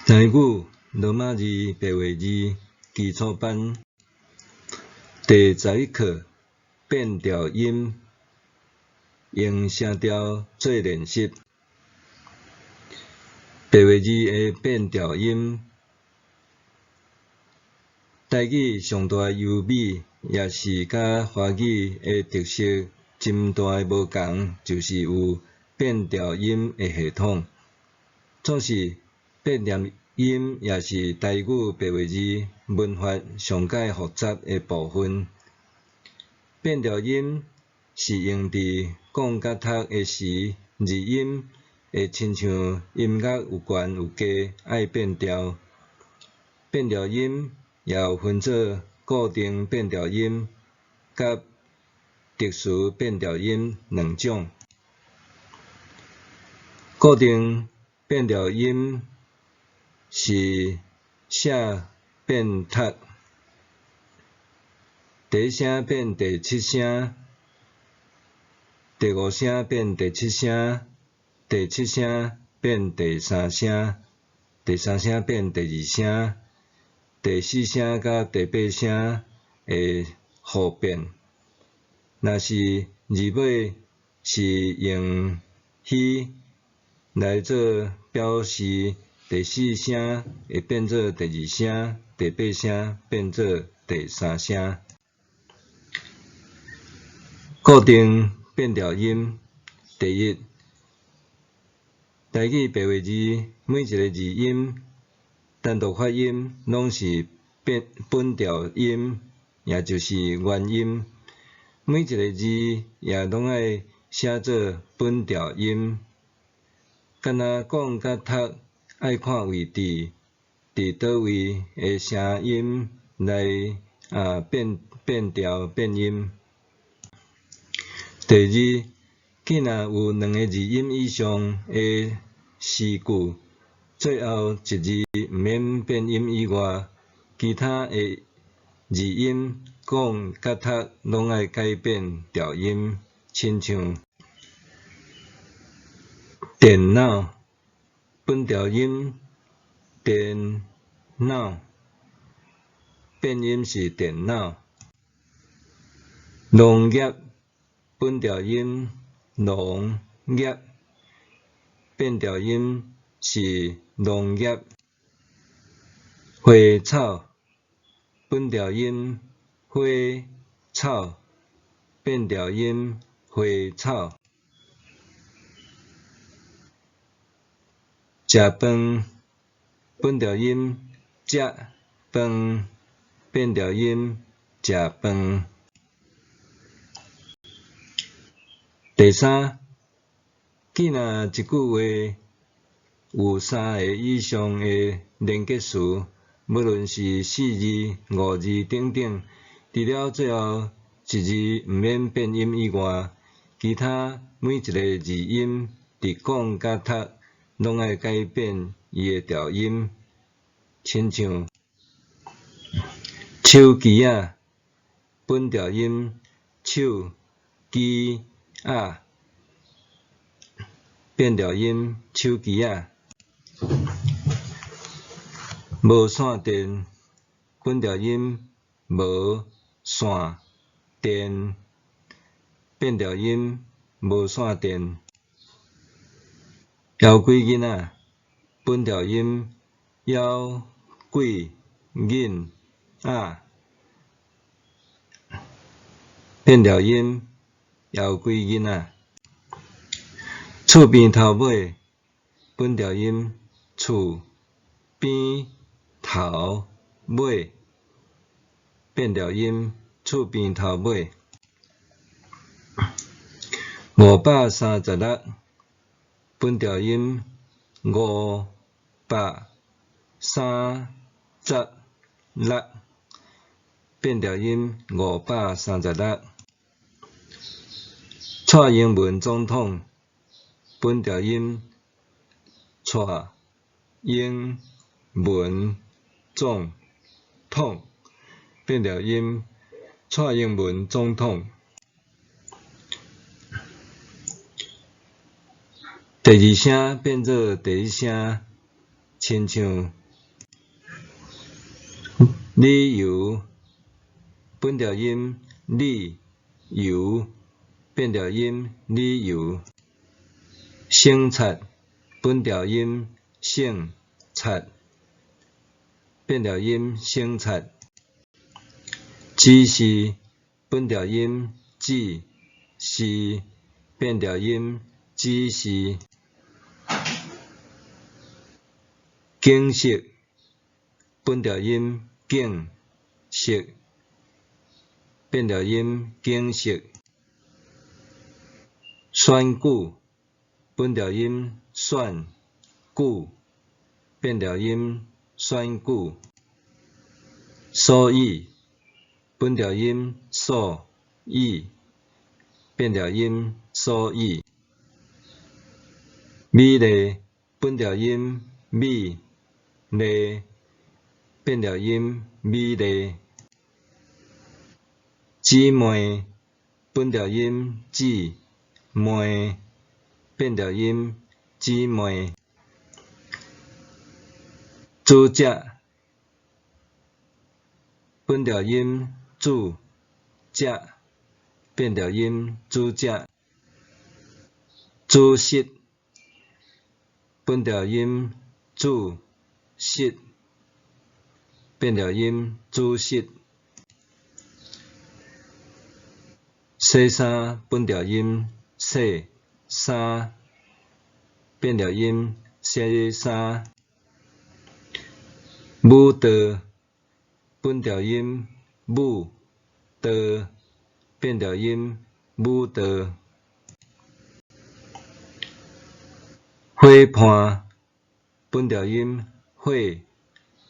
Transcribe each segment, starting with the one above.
台语罗马字白话字基础班第11课变调音，用声调做练习。白话字的变调音，台语上大优美，也是甲华语的特色真大无共，就是有变调音的系统。总是变调音也是台语白话字文法上界复杂的部分。变调音是用伫讲甲读的时，字音会亲像音乐有悬有低，爱变调。变调音也有分做固定变调音甲特殊变调音两种。固定变调音是写变读，第一声变第七声，第五声变第七声，第七声变第三声，第三声变第二声，第四声甲第八声会互变。若是字尾是用虚来做表示，第四声会变做第二声，第八声变做第三声。固定变调音，第一，台语白话字每一个字音单独发音拢是本调音，也就是原音。每一个字也拢爱写做本调音。敢若讲甲读爱看位置，伫倒位的声音来变调变音。第二，既若有两个字音以上的诗句，最后一字毋免变音以外，其他的字音讲甲读拢爱改变调音，亲像电脑本调音电脑，变音是电脑。农业本调音农业，变调音是农业。花草本调音花草，变调音花草。食饭本调音食饭，变调音食饭。第三，既若一句话有三个以上的连结词，无论是四字、五字等等，除了最后一字毋免变音以外，其他每一个字音伫讲甲读拢爱改变伊的调音，亲像手机仔本调音手机仔，变调音手机仔。无线电本调音无线电，变调音无线电。枵鬼囡仔本调音枵鬼囡仔，变调音枵鬼囡仔。厝边头尾本调音厝边头尾，变调音厝边头尾。536本调音536，变调音536。蔡英文总统本调音蔡英文总统，变调音蔡英文总统。第二声变做第一声，亲像理由，本调音理由，变调音理由。省察，本调音省察，变调音省察。指示，本调音指示，变调音指示。景色，本调音景色，变调音景色。选举，本调音选举，变调音选举。所以，本调音所以，变调音所以。美丽，本调音美丽，变调音美丽。姊妹，本调音姊妹，变调音姊妹。主者，本调音主者，变调音主者。主席，本调音主席，变调音主席。洗衫，本调音洗衫，变调音洗衫。舞蹈，本调音舞蹈，变调音舞蹈。伙伴，本调音伙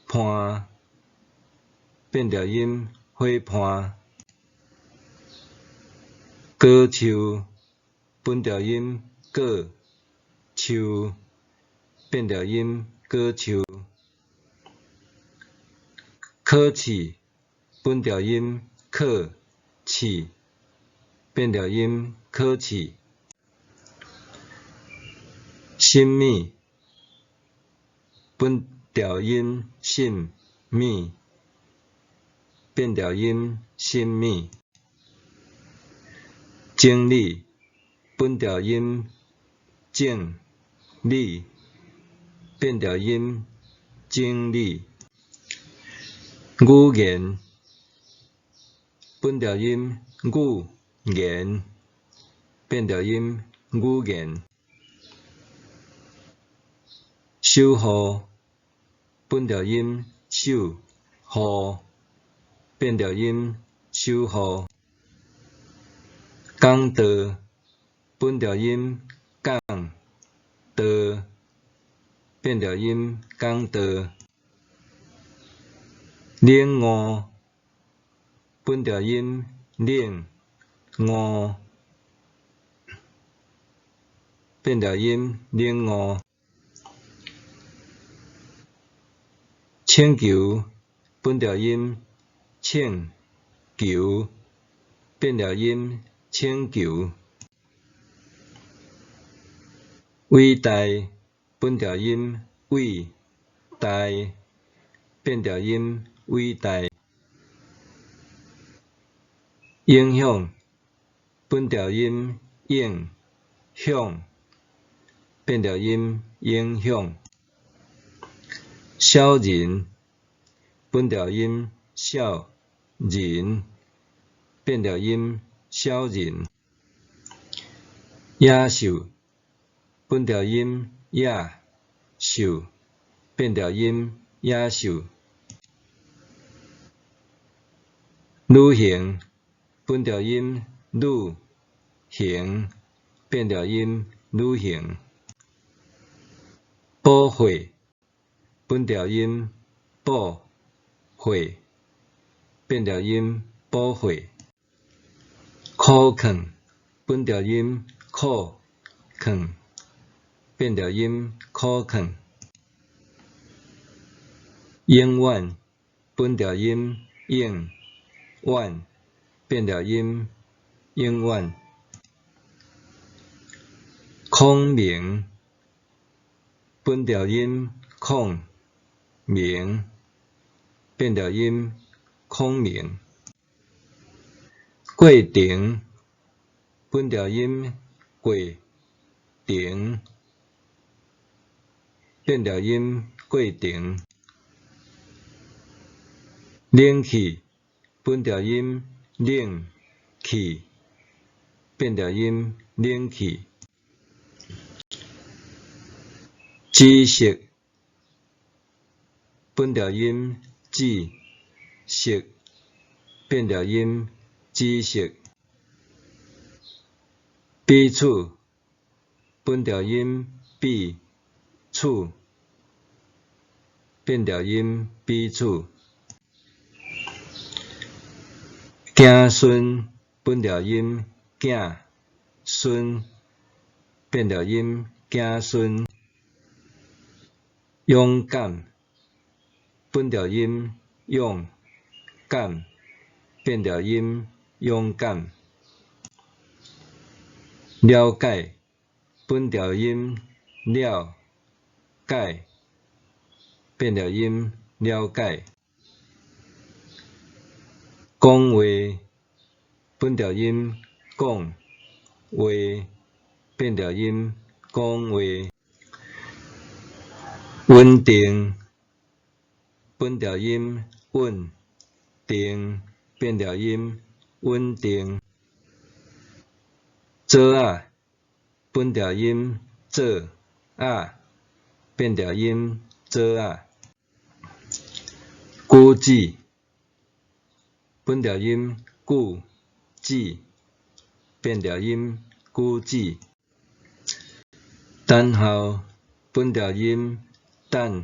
伴，变调音伙伴。高手，本调音高手，变调音高手。考试，本调音考试，变调音考试。什么，本调音什么，变调音什么。整理，本调音整理，变调音整理。语言，本调音语言，变调音语言。守护，本调音守护，变调音守护。讲道，本调音讲道，变调音讲道。领悟，本调音领悟，变调音领悟。请求，本调音请求，变调音请求。伟大，本调音伟大，变调音伟大。影响，本调音影响，变调音影响。小人，本调音小人，变调音小人。野兽，本调音野兽，变调音野兽。旅行，本调音旅行，变调音旅行。保会，本调音保会，变调音保会。苦劝，本调音苦劝，变调音苦劝。永远，本调音永远，变调音永远。孔明，本调音孔明，变调音孔明。过程本调音过程，变调音过程。冷气本调音冷气，变调音冷气。知识本调音知识，变调音知识。彼此本调音彼此，变调音彼此。子孙本调音子孙，变调音子孙。勇敢本调音勇敢，变调音勇敢。了解本调音了解，变调音了解。讲话本调音讲话，变调音讲话。稳定本调音稳定，变调音稳定。做啊本调音做啊，变调音做啊。句子本调音句子，变调音句子。等候本调音等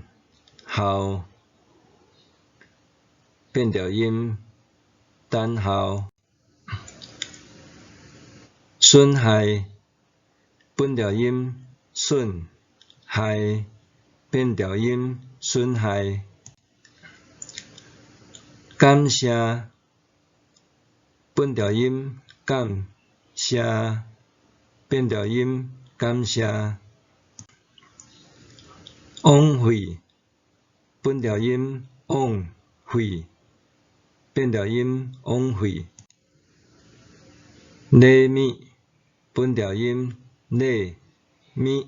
候，变调音等候。损害本调音损害，变调音损害。感谢本调音感谢，变调音感谢。枉费本调音枉费，变调音枉费。礼物本调音礼物，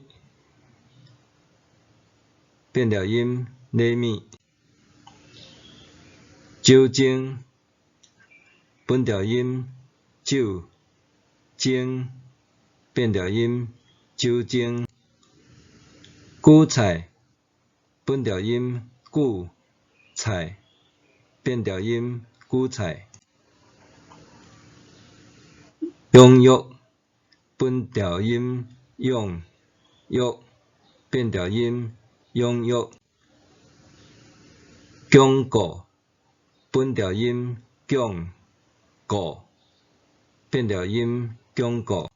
变调音礼物。酒精本调音酒精，变调音酒精。韭菜本调音韭菜，变调音韭菜。踊跃本调音踊跃，变调音踊跃。巩固本调音巩固，变调音巩固。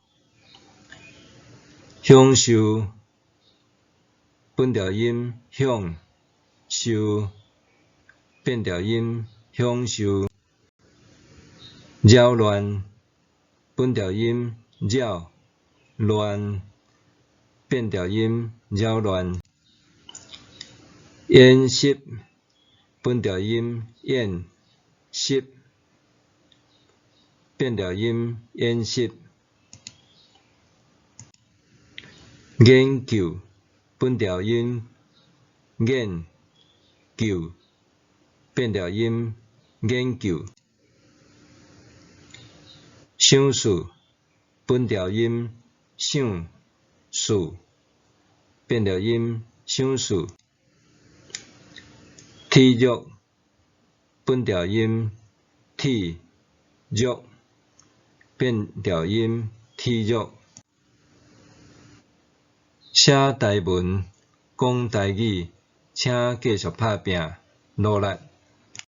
享受本调音享受，变调音享受。扰乱本调音扰乱，变调音扰乱。演习本调音演习，变调音演习。研究本调音研究，变调音研究。想事本调音想事，变调音想事。体育本调音体育，变调音体育。写台文讲台语，请继续打拼努力。